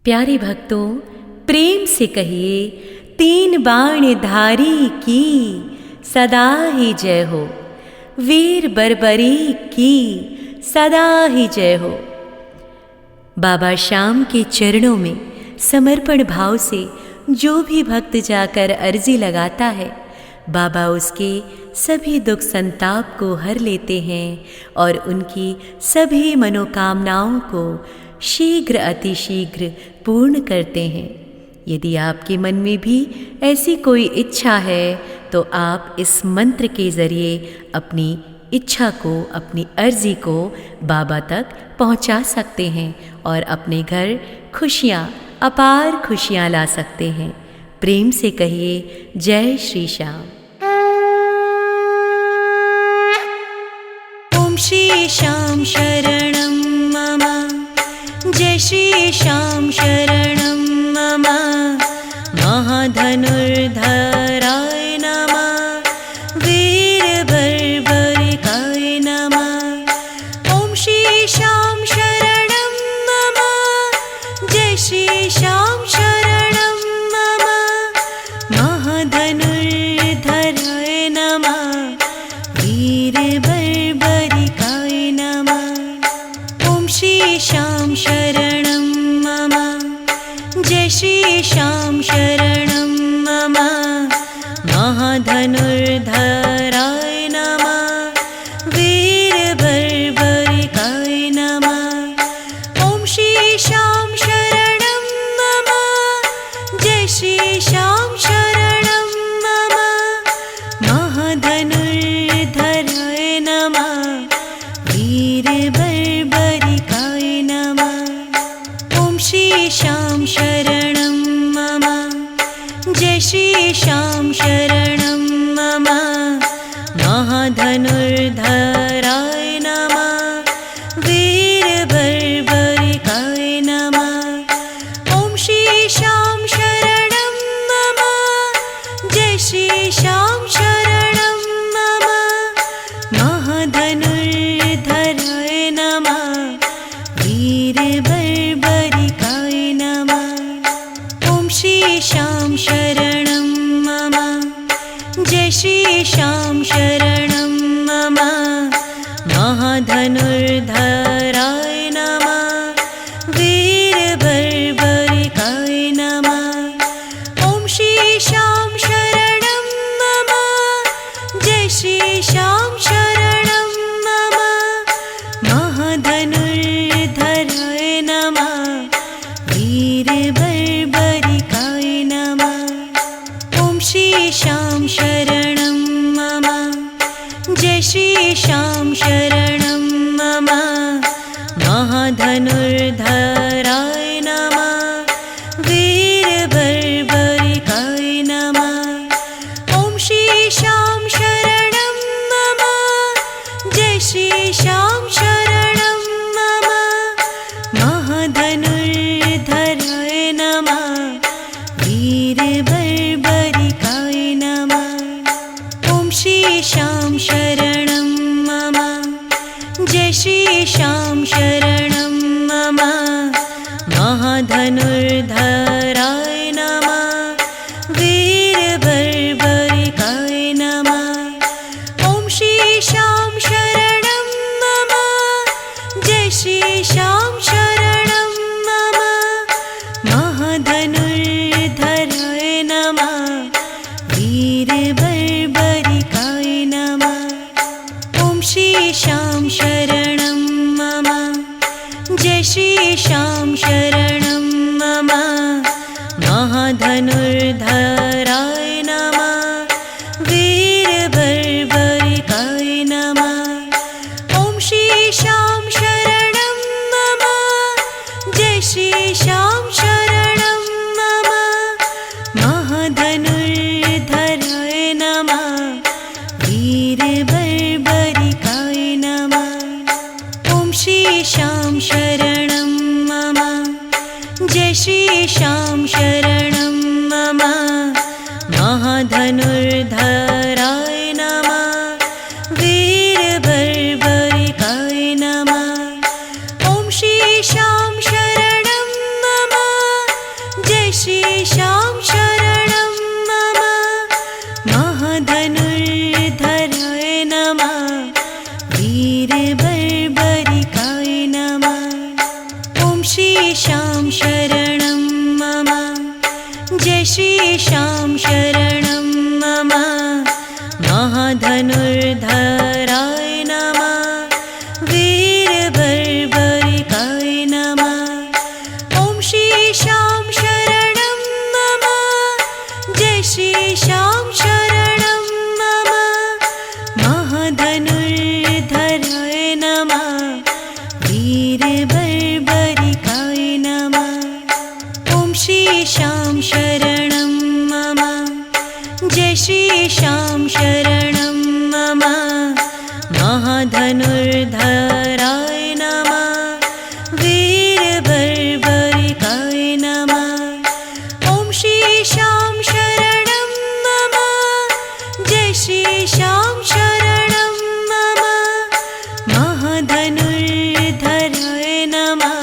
प्यारे भक्तों, प्रेम से कहिए, तीन बाण धारी की सदा ही जय हो। वीर बर्बरी की सदा ही जय हो। बाबा श्याम के चरणों में समर्पण भाव से जो भी भक्त जाकर अर्जी लगाता है, बाबा उसके सभी दुख संताप को हर लेते हैं और उनकी सभी मनोकामनाओं को शीघ्र अतिशीघ्र पूर्ण करते हैं। यदि आपके मन में भी ऐसी कोई इच्छा है तो आप इस मंत्र के ज़रिए अपनी इच्छा को, अपनी अर्जी को बाबा तक पहुंचा सकते हैं और अपने घर खुशियाँ, अपार खुशियाँ ला सकते हैं। प्रेम से कहिए, जय श्री श्याम। ओम श्री श्याम शरणं मम, जय श्री श्याम शरणं मम। महाधनुर्धराय नमः, वीर बर्बरिकाय नमः। ओम श्री श्याम शरणं मम, जय श्री श्याम शरणं मम। महाधनुर्धराय नमः, वीर बर्बरिकाय नमः। ओम श्री श्याम शरणं मम, जय श्री श्याम शरणं मम। महाधनुर्धराय नमः, वीर बर्बरिकाय नमः। ओम श्री श्याम शरणं मम, जय श्री श्याम शरणं मम। महाधनुर्धराय नमः, वीर बर्बरिकाय नमः। ओम श्री श्याम शरणं मम, जय श्री श्याम शरणं मम। महाधनुर्धराय नमः, वीर बर्बरिकाय नमः। ओम श्री श्याम शरणं मम, जय श्री श्याम शरणं मम। महाधनुर्धराय नमः, वीर बर्बरिकाय नमः। ओम श्री श्याम शरणं मम, जय श्री श्याम शरणं मम। महाधनुर्धराय नमः, वीर बर्बरिकाय नमः। ओम श्री श्याम शरणं मम, जय श्री श्याम शरणं मम। महाधनुर्धराय नमः, वीर बर्बरिकाय नमः। ओम श्री श्याम शरणं मम, जय श्री श्याम शरणं मम। महाधनुर्धराय नमः, वीर बर्बरिकाय नमः। ओम श्री श्याम शरणं मम, जय श्री श्याम शरणं मम। महाधनुर्धराय नमः, वीर बर्बरिकाय नमः। ओम श्री श्याम शरणं मम, जय श्री श्याम शरणं मम। महाधनुर्धराय नमः, वीर बर्बरिकाय नमः। ओम श्री श्याम शरणं मम, जय श्री श्याम शरणं मम। महाधनुर्धराय नमः, वीर बर्बरिकाय नमः। ओम श्री श्याम शरणं मम, जय श्री श्याम शरणं मम। महाधनुर्धराय नमः, वीर बर्बरिकाय नमः। ओम श्री श्याम शरणं मम, जय श्री श्याम शरणं मम। महाधनुर्धराय नमः, वीर बर्बरिकाय नमः। ओम श्री श्याम शरणं मम, जय श्री श्याम शरणं मम। महाधनुर्धराय नमः, वीर बर्बरिकाय नमः। ओम श्री श्याम शरणं मम, श्रीशां शरणं मम महाधनुर्धराय नमः वीरबर्बरिकाय नमः ॐ श्रीशां शरणं मम जय श्रीशां शरणं मम महाधनुर्धराय नमः वीरबर्बरिकाय नमः ॐ श्रीशां शरणं मम जय श्रीशां शरणं मम महाधनुर्धराय नमः वीरबर्बरिकाय नमः ॐ श्रीशां शरणं मम जय श्रीशां शरणं मम महाधनुर्धराय नमः वीरबर्बरिकाय नमः ॐ श्रीशां शरणं मम जय श्रीशां शरणं मम महाधनुर्धराय नमः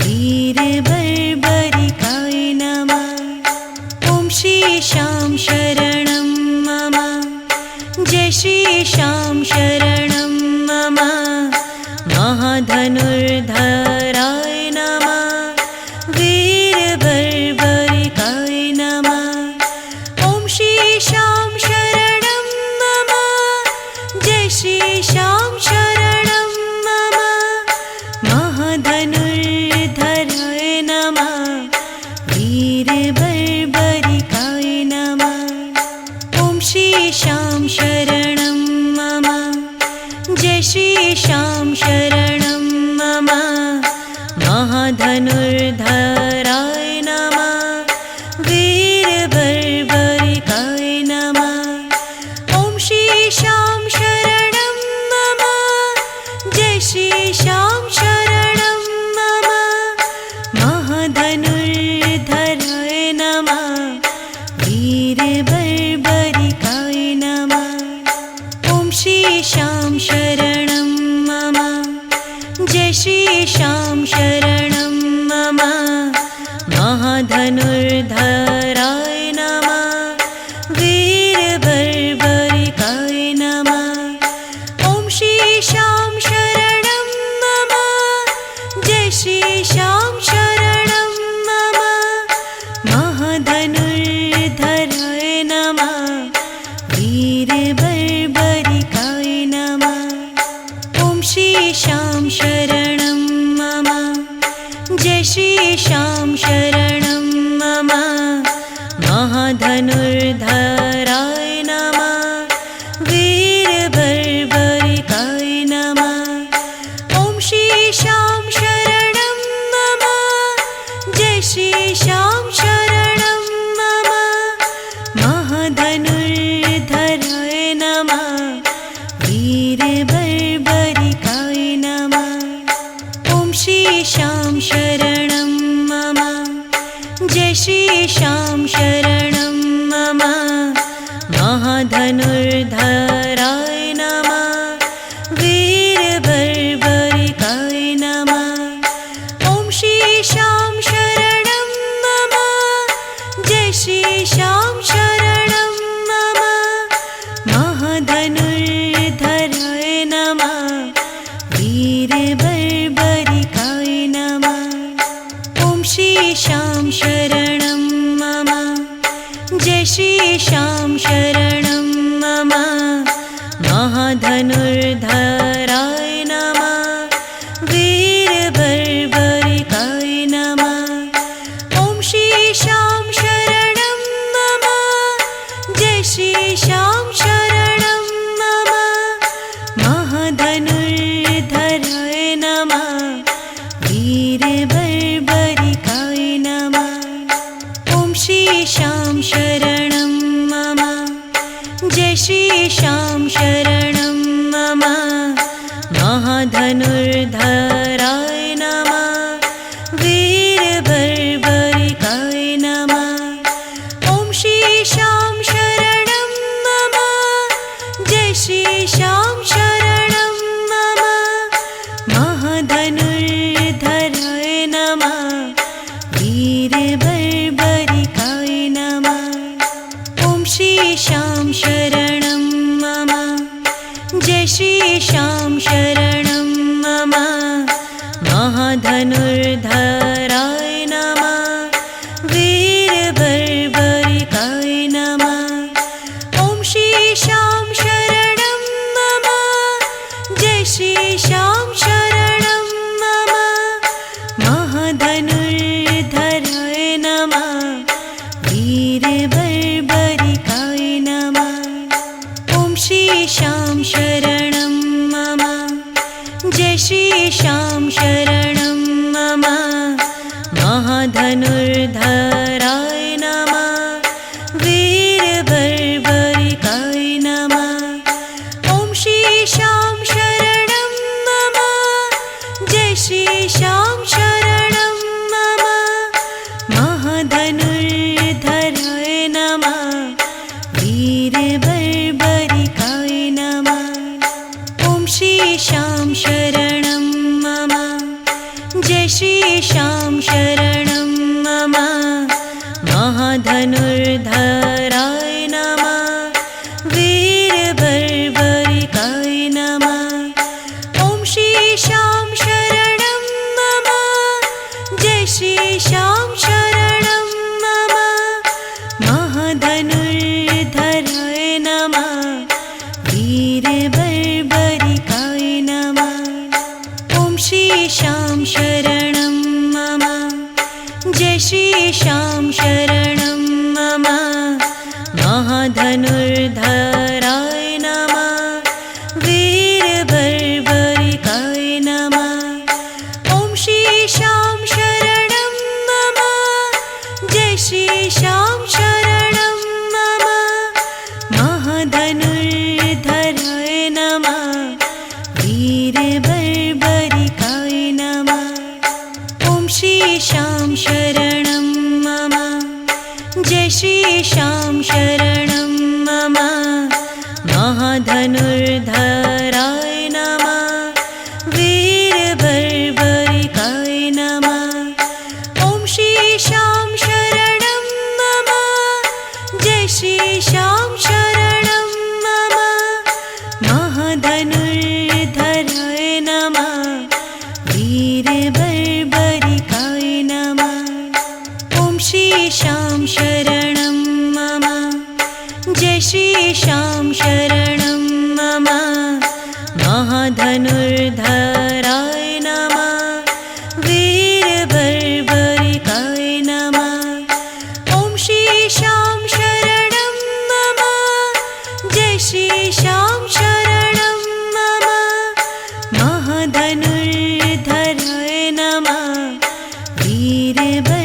वीरबर्बरिकाय नमः ॐ श्रीशां शरणं मम जय श्रीशां शरणं मम महाधनुर्धराय नमः वीरबर्बरिकाय नमः ॐ श्रीशां शरणं मम जय श्रीशां शरणं मम महाधनुर्धराय नमः वीरबर्बरिकाय नमः ॐ श्रीशां शरणं मम जय श्रीशां शरणं मम महाधनुर्धराय नमः वीरबर्बरिकाय नमः ॐ श्रीशां शरणं मम जय श्रीशां शरणं मम महाधनुर्धराय नमः वीरबर्बरिकाय नमः ॐ श्रीशां शरणं मम जय श्रीशां शरणं मम महाधनुर्धराय नमः वीरबर्बरिकाय नमः ॐ श्रीशां शरणं मम जय श्रीशां शरणं मम महाधनुर्धराय नमः वीरबर्बरिकाय नमः ॐ श्रीशां शरणं मम जय श्रीशां शरणं मम महाधनुर्धराय नमः वीरबर्बरिकाय नमः ॐ श्रीशां शरणं मम जय श्रीशां शरणं मम महाधनुर्धराय नमः वीरबर्बरिकाय नमः ॐ श्रीशां शरणं मम जय श्रीशां शरणं मम महाधनुर्धराय नमः वीरबर्बरिकाय नमः ॐ श्रीशां शरणं मम जय श्रीशां शरणं मम महाधनुर्धराय नमः वीरबर्बरिकाय नमः ॐ श्रीशां शरणं मम जय श्रीशां शरणं मम महाधनुर्धराय नमः वीरबर्बरिकाय नमः ॐ श्रीशां शरणं मम जय श्रीशां शरणं मम महाधनुर्धराय नमः वीरबर्बरिकाय नमः ॐ श्रीशां शरणं मम जय श्रीशां शरणं मम महाधनुर्धराय नमः वीरबर्बरिकाय नमः ॐ श्रीशां शरणं मम जय श्रीशां शरणं मम महाधनुर्धराय नमः वीरबर्बरिकाय श्याम शरणं मम जय श्री श्याम शरणं मम महाधनुर्धराय नमः वीरबर्बरिकाय नमः ॐ श्री श्याम शरणं मम जय श्री श्याम शरणं मम महाधनुर्धराय नमः वीरबर्बरिकाय नमः ॐ श्री श्याम शरणं मम जय श्री श्याम शरणं मम महाधनुर्धराय नमः वीरबर्बरिकाय नमः ॐ श्री श्याम शरणं मम जय श्री श्याम शरणं मम महाधनुर्धराय नमः वीरबर्बरिकाय नमः ॐ श्री श्याम शरणं मम जय श्री श्याम शरणं मम महाधनुर्धराय नमः वीरबर्बरिकाय नमः ॐ श्री श्याम शरणं मम जय श्री श्याम शरणं मम महाधनुर्धराय नमः वीरबर्बरिकाय नमः ॐ श्री श्याम शरणं मम जय श्री श्याम शरणं मम महाधनुर्धराय नमः वीरबर्बरिकाय नमः ॐ श्री श्याम शरणं मम जय श्री श्याम शरणं मम महाधनुर्धराय नमः वीरबर्बरिकाय नमः ॐ श्री श्याम शरणं मम जय श्री श्याम शरणं मम महाधनुर्धराय नमः वीरबर्बरिकाय नमः ॐ श्री श्याम शरणं मम जय श्री श्याम शरणं मम महाधनुर्धराय नमः वीरबर्बरिकाय नमः ॐ श्री श्याम शरणं मम जय श्री श्याम शरणं मम महाधनुर्धराय नमः वीरबर्बरिकाय नमः ॐ श्री श्याम शरणं मम जय श्री श्याम शरणं मम महाधनुर्धराय नमः वीरबर्बरिकाय